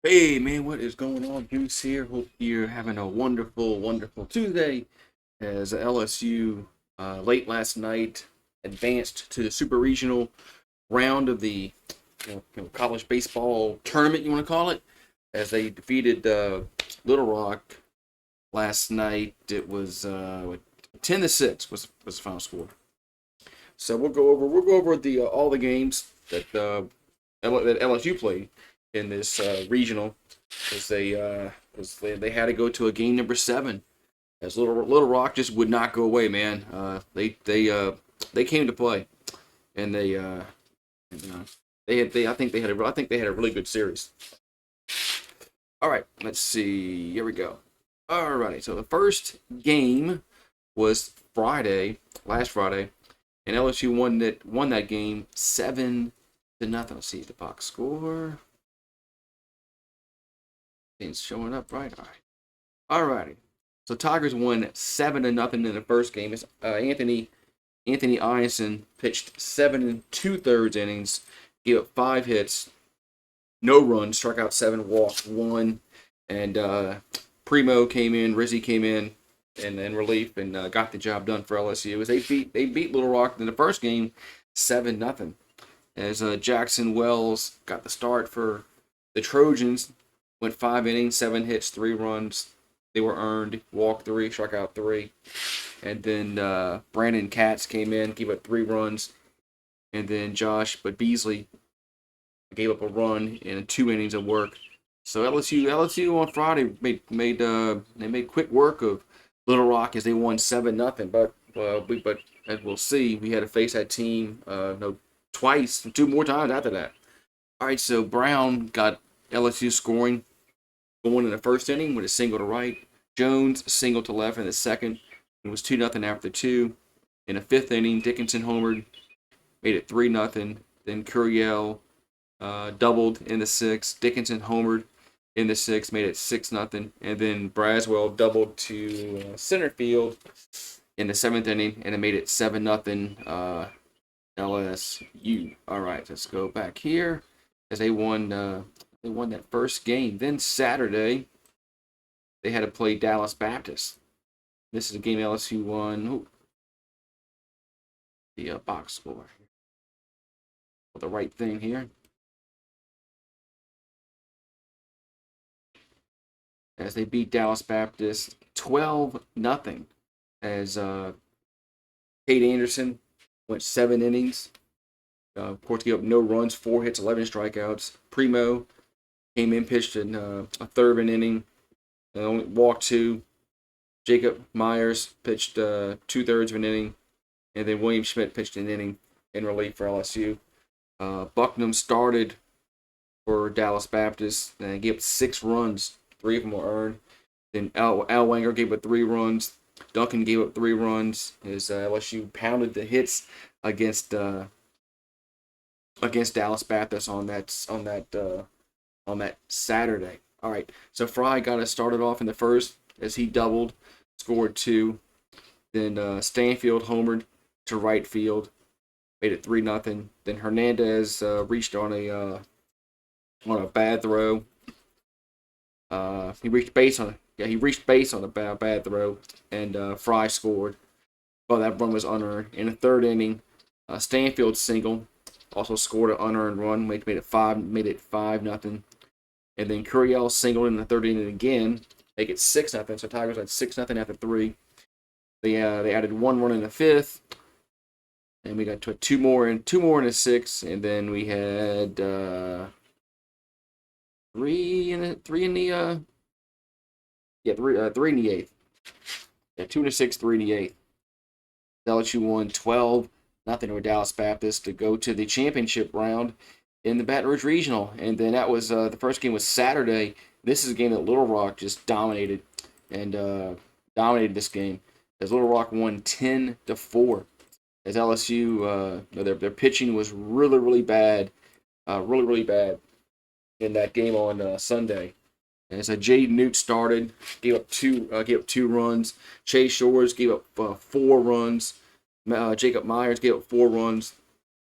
Hey man, what is going on? Goose here. Hope you're having a wonderful, wonderful Tuesday. As LSU late last night advanced to the Super Regional round of the college baseball tournament, you want to call it, as they defeated Little Rock last night. It was 10-6 was the final score. So we'll go over the all the games that LSU played in this regional, as they had to go to a game number 7, as Little Rock just would not go away, man. They came to play, and I think they had a really good series. All right, let's see. Here we go. All right, so the first game was last Friday, and LSU won that game 7-0. Let's see the box score. Things showing up right. All righty. So Tigers won 7-0 in the first game. It's, Anthony Ianson pitched 7 2/3 innings, gave up 5 hits, no runs, struck out 7, walked 1, and Rizzi came in relief and got the job done for LSU. As they beat Little Rock in the first game 7-0. As Jackson Wells got the start for the Trojans, went 5 innings, 7 hits, 3 runs. They were earned, walked 3, struck out 3. And then Brandon Katz came in, gave up 3 runs. And then Beasley gave up a run in 2 innings of work. So LSU on Friday made quick work of Little Rock as they won 7-0. But as we'll see, we had to face that team twice, 2 more times after that. All right, so Brown got LSU scoring going in the first inning with a single to right. Jones a single to left in the second. It was 2-0 after 2. In the fifth inning, Dickinson homered, made it 3-0. Then Curiel doubled in the sixth. Dickinson homered in the sixth, made it 6-0. And then Braswell doubled to center field in the seventh inning, and it made it 7-0 LSU. All right, let's go back here as they won that first game. Then Saturday, they had to play Dallas Baptist. This is a game LSU won. Ooh, the box score. The right thing here. As they beat Dallas Baptist 12-0. As Kate Anderson went 7 innings. Of course, gave up no runs, 4 hits, 11 strikeouts. Primo came in, pitched in a third of an inning, only walked 2. Jacob Myers pitched 2/3 of an inning, and then William Schmidt pitched an inning in relief for LSU. Bucknam started for Dallas Baptist and gave up 6 runs. 3 of them were earned. Then Al Wanger gave up 3 runs. Duncan gave up 3 runs as LSU pounded the hits against Dallas Baptist on that Saturday. All right, so Fry got us started off in the first as he doubled, scored 2. Then Stanfield homered to right field, made it 3-0. Then Hernandez reached on a bad throw. He reached base on a bad throw, and Fry scored. Well, that run was unearned. In the third inning, Stanfield single also scored an unearned run, made it 5-0. And then Curiel singled in the third inning again, make it 6-0. So Tigers had 6-0 after 3. They added 1 run in the fifth, and we got to 2 more in the sixth, and then we had 3 in the eighth. Yeah, 2 in the sixth, 3 in the eighth. LSU won 12-0 over Dallas Baptist to go to the championship round in the Baton Rouge Regional. And then that was the first game was Saturday. This is a game that Little Rock just dominated this game as Little Rock won 10-4. As LSU, their pitching was really, really bad, really bad in that game on Sunday. And so Jay Newt started, gave up two runs. Chase Shores gave up 4 runs. Jacob Myers gave up 4 runs.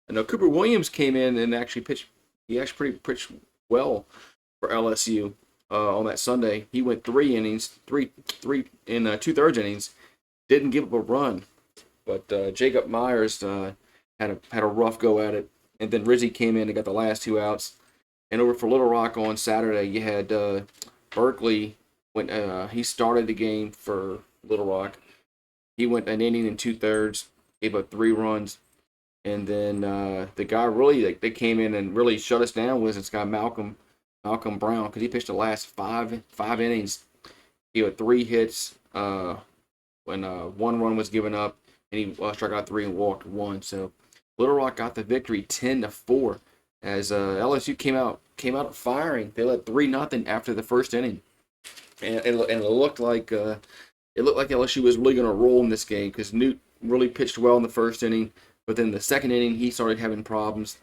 And Cooper Williams came in and actually pitched. He actually pitched well for LSU on that Sunday. He went 3 innings, three in 2/3 innings, didn't give up a run. But Jacob Myers had a rough go at it, and then Rizzi came in and got the last 2 outs. And over for Little Rock on Saturday, you had Berkeley. He started the game for Little Rock. He went an inning and 2/3, gave up 3 runs, and then the guy really they came in and really shut us down was this guy Malcolm Brown, because he pitched the last five innings. He had 3 hits when 1 run was given up, and he struck out 3 and walked 1. So Little Rock got the victory 10-4 as LSU came out firing. They led 3-0 after the first inning, and it looked like LSU was really going to roll in this game because Newt really pitched well in the first inning, but then the second inning he started having problems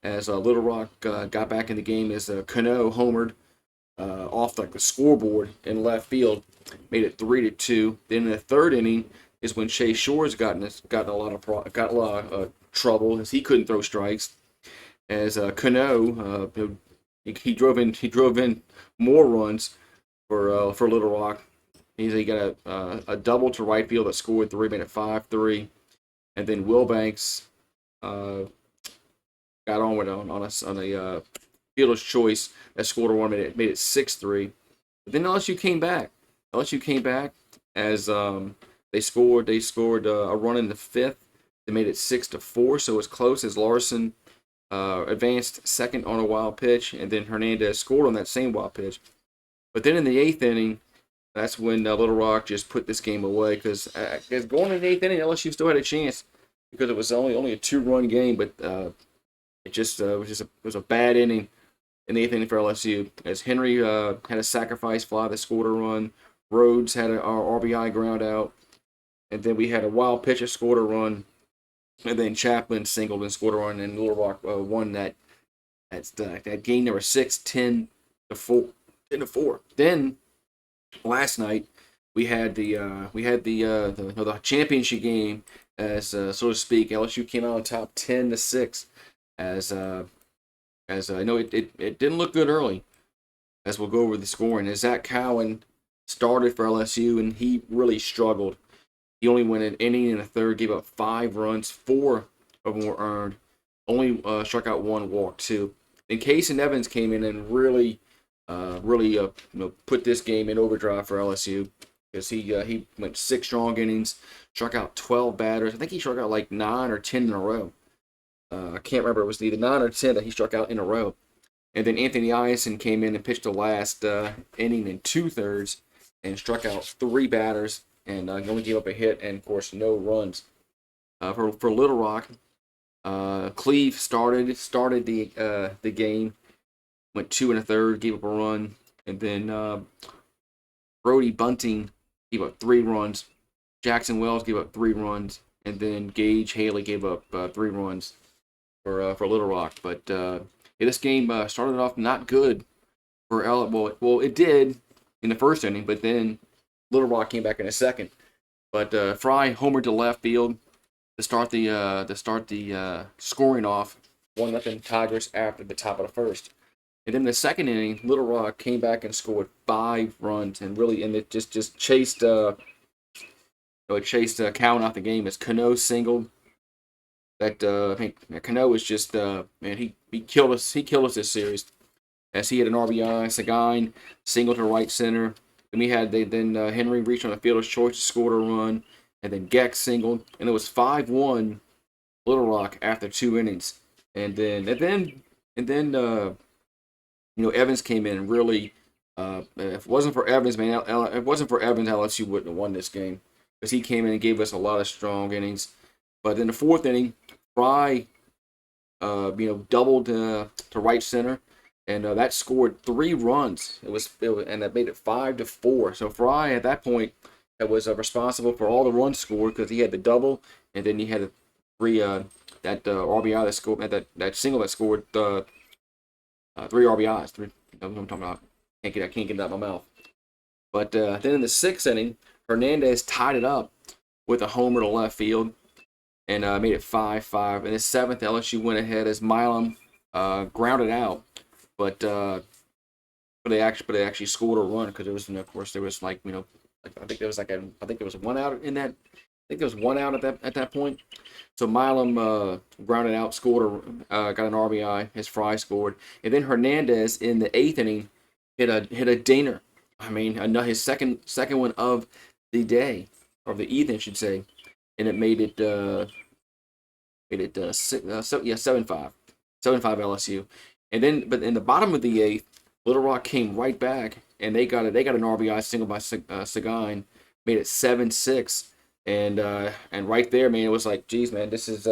as Little Rock got back in the game as Cano homered off the scoreboard in left field, made it 3-2. Then in the third inning is when Chase Shores got a lot of trouble as he couldn't throw strikes. As Cano he drove in more runs for Little Rock. He got a double to right field that scored 3, made it 5-3, and then Wilbanks got on a fielder's choice that scored a 1, made it 6-3. But then LSU came back. As they scored a run in the 5th. They made it 6-4, so it was close as Larson advanced second on a wild pitch, and then Hernandez scored on that same wild pitch. But then in the 8th inning, that's when Little Rock just put this game away because going in the 8th inning, LSU still had a chance because it was only a 2-run game, but it was a bad inning in the 8th inning for LSU as Henry had a sacrifice fly that scored a run. Rhodes had an RBI ground out, and then we had a wild pitch that scored a run, and then Chaplin singled and scored a run, and Little Rock won that game number 6, 10-4. Then last night we had the championship game, as so to speak. LSU came out on top 10-6, as I know it didn't look good early, as we'll go over the scoring. As Zach Cowan started for LSU, and he really struggled. He only went an inning and a third, gave up 5 runs, 4 of them were earned, only struck out 1, walked 2. Then Cason Evans came in and really put this game in overdrive for LSU because he went 6 strong innings, struck out 12 batters. I think he struck out like 9 or 10 in a row. I can't remember. It was either 9 or 10 that he struck out in a row. And then Anthony Iacon came in and pitched the last inning in 2/3 and struck out 3 batters and only gave up a hit and, of course, no runs. For Little Rock, Cleve started the game, went 2 1/3, gave up a run, and then Brody Bunting gave up 3 runs. Jackson Wells gave up 3 runs, and then Gage Haley gave up 3 runs for Little Rock. But this game started off not good for well, it did in the first inning, but then Little Rock came back in a second. But Fry homered to left field to start the scoring off, 1-0 Tigers after the top of the first. And then the second inning, Little Rock came back and scored 5 runs, and it just chased Cowan out the game as Cano singled. Cano was just he killed us. He killed us this series as he had an RBI. Seguin singled to right center. Then we had Henry reached on a fielder's choice, scored a run, and then Gex singled, and it was 5-1 Little Rock after 2 innings. And then Evans came in and really. If it wasn't for Evans, LSU wouldn't have won this game because he came in and gave us a lot of strong innings. But in the 4th inning, Fry, doubled to right center, and that scored 3 runs. And that made it 5-4. So Fry at that point was responsible for all the runs scored because he had the double, and then he had the 3 RBI that scored that single that scored 3 RBIs. 3. That's what I'm talking about. I can't get it out of my mouth. But then in the 6th inning, Hernandez tied it up with a homer to left field and made it 5-5. In the 7th, LSU went ahead as Milam grounded out. But but they actually scored a run because it was, of course, there was like, I think there was one out in that. I think there was one out at that point. So Milam grounded out, got an RBI. His Fry scored, and then Hernandez in the eighth inning hit a dinger. I mean, his second one of the day, or the evening, I should say, and it made it 7-5 LSU, and then but in the bottom of the eighth, Little Rock came right back, and they got an RBI single by Seguin, made it 7-6. And right there, man, it was like, geez, man, this is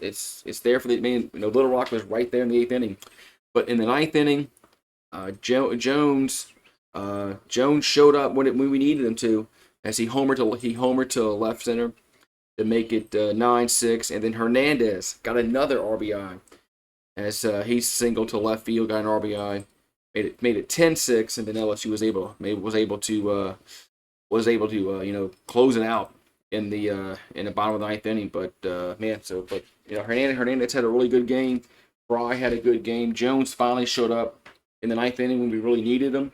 it's there for the man. Little Rock was right there in the eighth inning, but in the ninth inning, Jones showed up when we needed him to, as he homered to left center to make it 9-6, and then Hernandez got another RBI as he singled to left field, got an RBI, made it 10-6, and then LSU was able to close it out in the bottom of the ninth inning. But Hernandez had a really good game. Fry had a good game. Jones finally showed up in the ninth inning when we really needed him,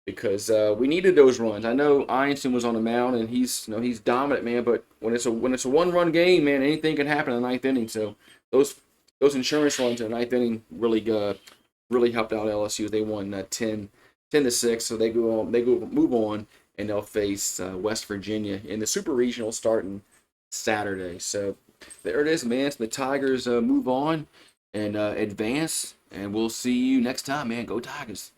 because we needed those runs. I know Einstein was on the mound, and he's dominant, man. But when it's a one-run game, man, anything can happen in the ninth inning. So those insurance runs in the ninth inning really helped out LSU. They won 10-6, so they move on, and they'll face West Virginia in the Super Regional starting Saturday. So there it is, man. So the Tigers move on and advance, and we'll see you next time, man. Go Tigers.